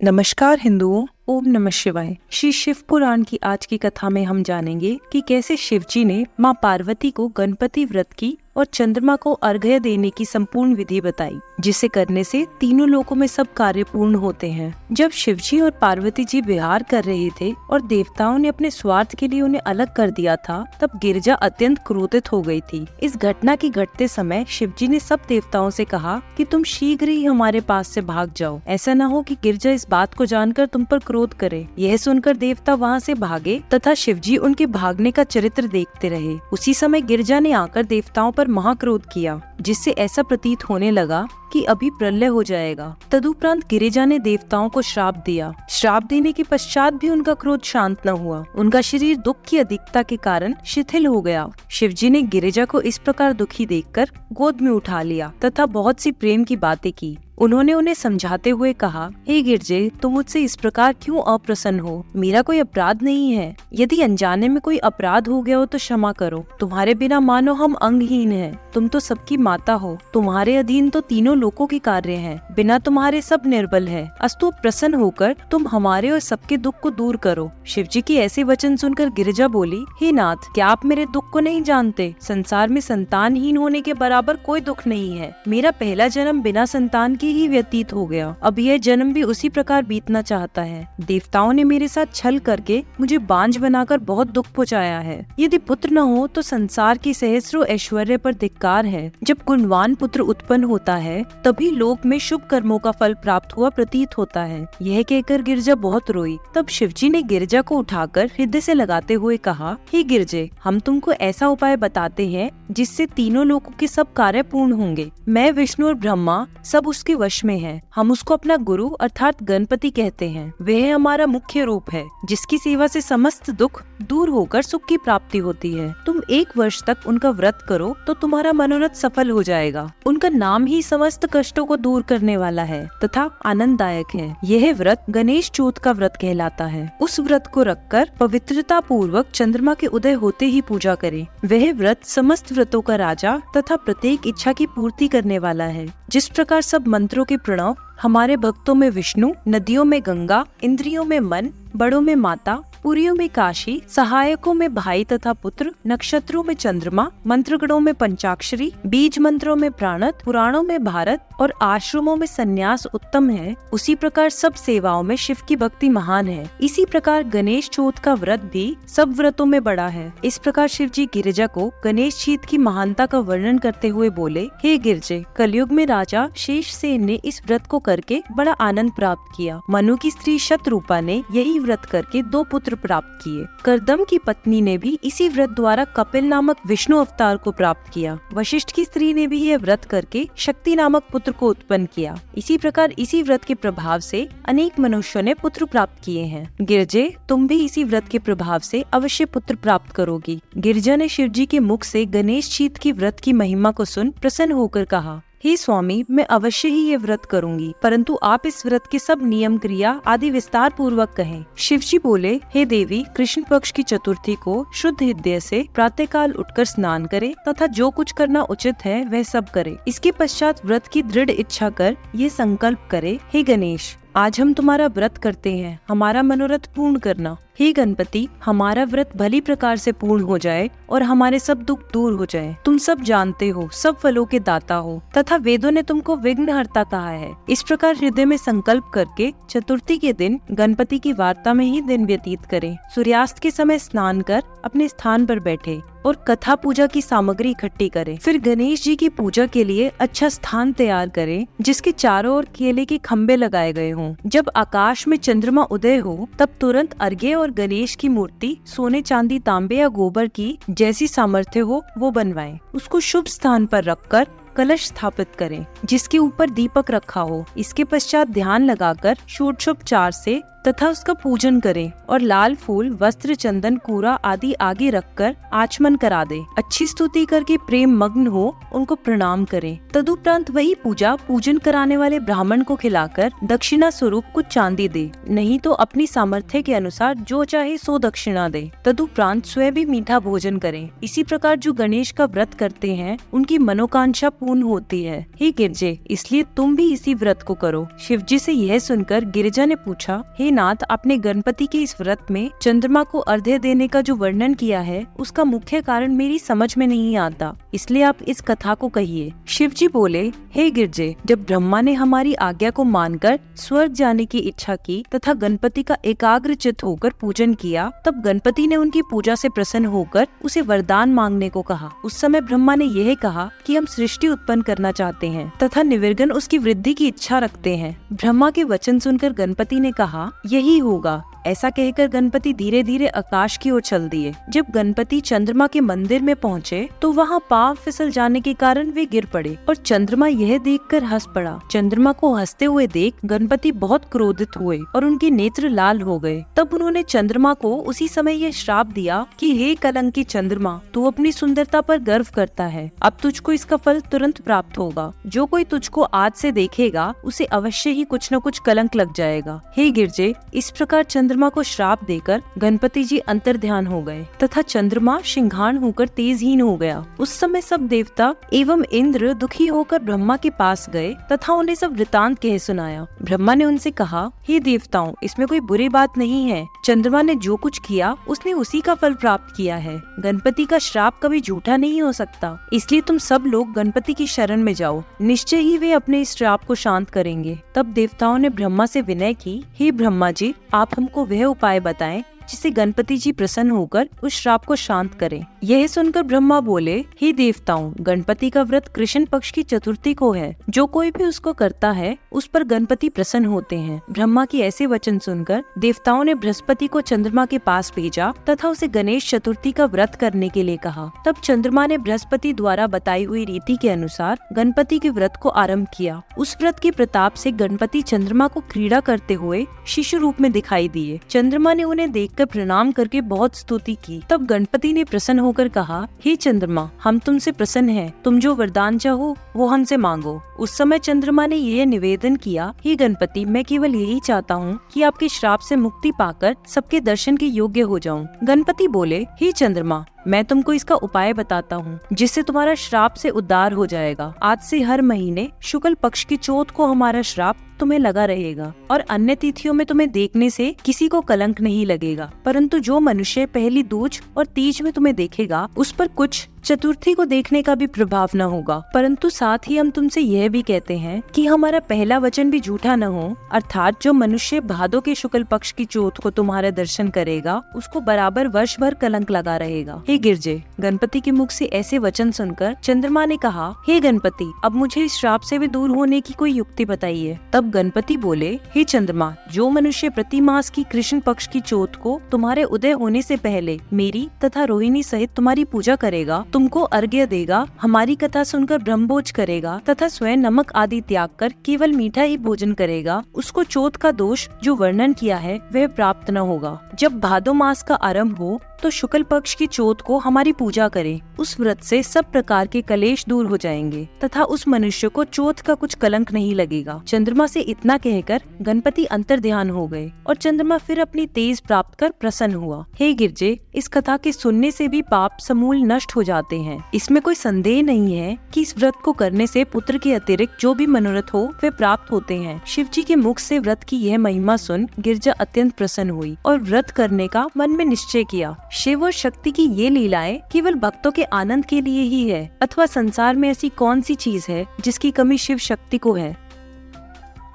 नमस्कार हिंदुओं, ओम नमः शिवाय। श्री शिव पुराण की आज की कथा में हम जानेंगे कि कैसे शिवजी ने माँ पार्वती को गणपति व्रत की और चंद्रमा को अर्घ्य देने की संपूर्ण विधि बताई, जिसे करने से तीनों लोकों में सब कार्य पूर्ण होते हैं। जब शिवजी और पार्वती जी विहार कर रहे थे और देवताओं ने अपने स्वार्थ के लिए उन्हें अलग कर दिया था, तब गिरिजा अत्यंत क्रोधित हो गई थी। इस घटना की घटते समय शिवजी ने सब देवताओं से कहा कि तुम शीघ्र ही हमारे पास से भाग जाओ, ऐसा न हो कि गिरिजा इस बात को जानकर तुम पर क्रोध करे। यह सुनकर देवता वहाँ से भागे तथा शिवजी उनके भागने का चरित्र देखते रहे। उसी समय गिरिजा ने आकर देवताओं पर महाक्रोध किया, जिससे ऐसा प्रतीत होने लगा कि अभी प्रलय हो जाएगा। तदुपरांत गिरिजा ने देवताओं को श्राप दिया। श्राप देने के पश्चात भी उनका क्रोध शांत न हुआ। उनका शरीर दुख की अधिकता के कारण शिथिल हो गया। शिवजी ने गिरिजा को इस प्रकार दुखी देखकर गोद में उठा लिया तथा बहुत सी प्रेम की बातें की। उन्होंने उन्हें समझाते हुए कहा, हे गिरजे, तुम मुझसे इस प्रकार क्यों अप्रसन्न हो? मेरा कोई अपराध नहीं है। यदि अनजाने में कोई अपराध हो गया हो तो क्षमा करो। तुम्हारे बिना मानो हम अंगहीन हैं। तुम तो सबकी माता हो। तुम्हारे अधीन तो तीनों लोकों के कार्य हैं। बिना तुम्हारे सब निर्बल है। अस्तु प्रसन्न होकर तुम हमारे और सबके दुख को दूर करो। शिवजी के ऐसे वचन सुनकर गिरिजा बोली, हे नाथ, क्या आप मेरे दुख को नहीं जानते? संसार में संतानहीन होने के बराबर कोई दुख नहीं है। मेरा पहला जन्म बिना संतान की ही व्यतीत हो गया। अब यह जन्म भी उसी प्रकार बीतना चाहता है। देवताओं ने मेरे साथ छल करके मुझे बांझ बनाकर बहुत दुख पहुँचाया है। यदि पुत्र न हो तो संसार की सहस्रों ऐश्वर्य पर धिक्कार है। जब गुणवान पुत्र उत्पन्न होता है तभी लोक में शुभ कर्मों का फल प्राप्त हुआ प्रतीत होता है। यह कहकर गिरिजा बहुत रोई। तब शिवजी ने गिरिजा को उठाकर हृदय से लगाते हुए कहा, हे गिरजे, हम तुमको ऐसा उपाय बताते हैं जिससे तीनों लोगों के सब कार्य पूर्ण होंगे। मैं, विष्णु और ब्रह्मा सब उसके वश में है। हम उसको अपना गुरु अर्थात गणपति कहते हैं। वह हमारा मुख्य रूप है, जिसकी सेवा से समस्त दुख दूर होकर सुख की प्राप्ति होती है। तुम 1 वर्ष तक उनका व्रत करो तो तुम्हारा मनोरथ सफल हो जाएगा। उनका नाम ही समस्त कष्टों को दूर करने वाला है तथा आनंददायक है। यह व्रत गणेश चौथ का व्रत कहलाता है। उस व्रत को रखकर पवित्रता पूर्वक चंद्रमा के उदय होते ही पूजा करें। वह व्रत समस्त व्रतों का राजा तथा प्रत्येक इच्छा की पूर्ति करने वाला है। जिस प्रकार सब मंत्रों के प्रणव हमारे भक्तों में विष्णु, नदियों में गंगा, इंद्रियों में मन, बड़ों में माता, पुरियों में काशी, सहायकों में भाई तथा पुत्र, नक्षत्रों में चंद्रमा, मंत्रगणों में पंचाक्षरी, बीज मंत्रों में प्राणत, पुराणों में भारत और आश्रमों में संन्यास उत्तम है, उसी प्रकार सब सेवाओं में शिव की भक्ति महान है। इसी प्रकार गणेश चौथ का व्रत भी सब व्रतों में बड़ा है। इस प्रकार शिव जी गिरिजा को गणेश चौथ की महानता का वर्णन करते हुए बोले, हे गिरजे, कलयुग में राजा शेषसेन ने इस व्रत को करके बड़ा आनंद प्राप्त किया। मनु की स्त्री शतरूपा ने यही व्रत करके 2 पुत्र प्राप्त किए। करदम की पत्नी ने भी इसी व्रत द्वारा कपिल नामक विष्णु अवतार को प्राप्त किया। वशिष्ठ की स्त्री ने भी यह व्रत करके शक्ति नामक पुत्र को उत्पन्न किया। इसी प्रकार इसी व्रत के प्रभाव से अनेक मनुष्यों ने पुत्र प्राप्त किए हैं। गिरजे, तुम भी इसी व्रत के प्रभाव से अवश्य पुत्र प्राप्त करोगी। गिरिजा ने शिवजी के मुख से गणेश चौथ की व्रत की महिमा को सुन प्रसन्न होकर कहा, हे स्वामी, मैं अवश्य ही ये व्रत करूंगी, परंतु आप इस व्रत के सब नियम क्रिया आदि विस्तार पूर्वक कहें। शिवजी बोले, हे देवी, कृष्ण पक्ष की चतुर्थी को शुद्ध हृदय से प्रातःकाल उठकर स्नान करे तथा जो कुछ करना उचित है वह सब करे। इसके पश्चात व्रत की दृढ़ इच्छा कर ये संकल्प करे, हे गणेश, आज हम तुम्हारा व्रत करते हैं, हमारा मनोरथ पूर्ण करना। हे गणपति, हमारा व्रत भली प्रकार से पूर्ण हो जाए और हमारे सब दुख दूर हो जाए। तुम सब जानते हो, सब फलों के दाता हो तथा वेदों ने तुमको विघ्नहर्ता कहा है। इस प्रकार हृदय में संकल्प करके चतुर्थी के दिन गणपति की वार्ता में ही दिन व्यतीत करें। सूर्यास्त के समय स्नान कर अपने स्थान पर बैठे और कथा पूजा की सामग्री इकट्ठी करें। फिर गणेश जी की पूजा के लिए अच्छा स्थान तैयार करें, जिसके चारों ओर केले के खम्भे लगाए गए हों। जब आकाश में चंद्रमा उदय हो तब तुरंत अर्घ्य और गणेश की मूर्ति सोने, चांदी, तांबे या गोबर की जैसी सामर्थ्य हो वो बनवाएं। उसको शुभ स्थान पर रखकर कलश स्थापित करें, जिसके ऊपर दीपक रखा हो। इसके पश्चात ध्यान लगाकर षोडशोपचार से तथा उसका पूजन करें और लाल फूल, वस्त्र, चंदन, कूरा आदि आगे रखकर आचमन करा दे। अच्छी स्तुति करके प्रेम मग्न हो उनको प्रणाम करें। तदुपरांत वही पूजा पूजन कराने वाले ब्राह्मण को खिलाकर दक्षिणा स्वरूप कुछ चांदी दे, नहीं तो अपनी सामर्थ्य के अनुसार जो चाहे सो दक्षिणा दे। तदुपरांत स्वयं भी मीठा भोजन करें। इसी प्रकार जो गणेश का व्रत करते हैं उनकी मनोकांक्षा पूर्ण होती है। हे गिरजे, इसलिए तुम भी इसी व्रत को करो। शिवजी से यह सुनकर गिरिजा ने पूछा, हे नाथ, आपने गणपति के इस व्रत में चंद्रमा को अर्घ्य देने का जो वर्णन किया है उसका मुख्य कारण मेरी समझ में नहीं आता, इसलिए आप इस कथा को कहिए। शिवजी बोले, हे गिरजे, जब ब्रह्मा ने हमारी आज्ञा को मानकर स्वर्ग जाने की इच्छा की तथा गणपति का एकाग्र चित्त होकर पूजन किया, तब गणपति ने उनकी पूजा से प्रसन्न होकर उसे वरदान मांगने को कहा। उस समय ब्रह्मा ने यह कहा कि हम सृष्टि उत्पन्न करना चाहते हैं तथा निर्विघ्न उसकी वृद्धि की इच्छा रखते हैं। ब्रह्मा के वचन सुनकर गणपति ने कहा, यही होगा। ऐसा कहकर गणपति धीरे धीरे आकाश की ओर चल दिए। जब गणपति चंद्रमा के मंदिर में पहुँचे तो वहाँ पाँव फिसल जाने के कारण वे गिर पड़े और चंद्रमा यह देखकर हंस पड़ा। चंद्रमा को हंसते हुए देख गणपति बहुत क्रोधित हुए और उनके नेत्र लाल हो गए। तब उन्होंने चंद्रमा को उसी समय यह श्राप दिया कि हे कलंकी चंद्रमा, तू अपनी सुंदरता पर गर्व करता है, अब तुझको इसका फल तुरंत प्राप्त होगा। जो कोई तुझको आज से देखेगा उसे अवश्य ही कुछ न कुछ कलंक लग जाएगा। हे गिरजे, इस प्रकार चंद्रमा को श्राप देकर गणपति जी अंतर्ध्यान हो गए तथा चंद्रमा सिंघाण होकर तेजहीन हो गया। उस समय सब देवता एवं इंद्र दुखी होकर ब्रह्मा के पास गए तथा उन्हें सब वृतांत कह सुनाया। ब्रह्मा ने उनसे कहा, हे देवताओं, इसमें कोई बुरी बात नहीं है। चंद्रमा ने जो कुछ किया उसने उसी का फल प्राप्त किया है। गणपति का श्राप कभी झूठा नहीं हो सकता, इसलिए तुम सब लोग गणपति की शरण में जाओ, निश्चय ही वे अपने इस श्राप को शांत करेंगे। तब देवताओं ने ब्रह्मा से विनय की, हे ब्रह्मा जी, आप हमको वह उपाय बताएं जिससे गणपति जी प्रसन्न होकर उस श्राप को शांत करें। यह सुनकर ब्रह्मा बोले, हे देवताओं, गणपति का व्रत कृष्ण पक्ष की चतुर्थी को है। जो कोई भी उसको करता है उस पर गणपति प्रसन्न होते हैं। ब्रह्मा की ऐसे वचन सुनकर देवताओं ने बृहस्पति को चंद्रमा के पास भेजा तथा उसे गणेश चतुर्थी का व्रत करने के लिए कहा। तब चंद्रमा ने बृहस्पति द्वारा बताई हुई रीति के अनुसार गणपति के व्रत को आरम्भ किया। उस व्रत के प्रताप से गणपति चंद्रमा को क्रीड़ा करते हुए शिशु रूप में दिखाई दिए। चंद्रमा ने उन्हें देखकर प्रणाम करके बहुत स्तुति की। तब गणपति ने प्रसन्न होकर कहा, हे चंद्रमा, हम तुमसे प्रसन्न हैं, तुम जो वरदान चाहो वो हमसे मांगो। उस समय चंद्रमा ने यह निवेदन किया, हे गणपति, मैं केवल यही चाहता हूँ कि आपके श्राप से मुक्ति पाकर सबके दर्शन के योग्य हो जाऊँ। गणपति बोले, हे चंद्रमा, मैं तुमको इसका उपाय बताता हूँ जिससे तुम्हारा श्राप से उद्धार हो जाएगा। आज से हर महीने शुक्ल पक्ष की चौथ को हमारा श्राप तुम्हें लगा रहेगा और अन्य तिथियों में तुम्हें देखने से किसी को कलंक नहीं लगेगा, परंतु जो मनुष्य पहली दूज और तीज में तुम्हें देखेगा उस पर कुछ चतुर्थी को देखने का भी प्रभाव न होगा। परंतु साथ ही हम तुमसे यह भी कहते हैं कि हमारा पहला वचन भी झूठा न हो, अर्थात जो मनुष्य भादों के शुक्ल पक्ष की चौथ को तुम्हारा दर्शन करेगा उसको बराबर वर्ष भर कलंक लगा रहेगा। हे गिरजे, गणपति के मुख से ऐसे वचन सुनकर चंद्रमा ने कहा, हे गणपति, अब मुझे इस श्राप से भी दूर होने की कोई युक्ति बताइए। तब गणपति बोले, हे चंद्रमा, जो मनुष्य प्रति मास की कृष्ण पक्ष की चौथ को तुम्हारे उदय होने से पहले मेरी तथा रोहिणी सहित तुम्हारी पूजा करेगा, तुमको अर्घ्य देगा, हमारी कथा सुनकर ब्रह्मभोज करेगा तथा स्वयं नमक आदि त्याग कर केवल मीठा ही भोजन करेगा, उसको चौथ का दोष जो वर्णन किया है वह प्राप्त न होगा। जब भादो मास का आरंभ हो तो शुक्ल पक्ष की चौथ को हमारी पूजा करें। उस व्रत से सब प्रकार के कलेश दूर हो जाएंगे तथा उस मनुष्य को चौथ का कुछ कलंक नहीं लगेगा। चंद्रमा से इतना कहकर गणपति अंतर्ध्यान हो गए और चंद्रमा फिर अपनी तेज प्राप्त कर प्रसन्न हुआ। हे गिरजे, इस कथा के सुनने से भी पाप समूल नष्ट हो जाते हैं। इसमें कोई संदेह नहीं है कि इस व्रत को करने से पुत्र के अतिरिक्त जो भी मनोरथ हो वे प्राप्त होते हैं। शिव जी के मुख से व्रत की यह महिमा सुन गिरजा अत्यंत प्रसन्न हुई और व्रत करने का मन में निश्चय किया। शिव और शक्ति की ये लीलाएं केवल भक्तों के आनंद के लिए ही है, अथवा संसार में ऐसी कौन सी चीज है जिसकी कमी शिव शक्ति को है।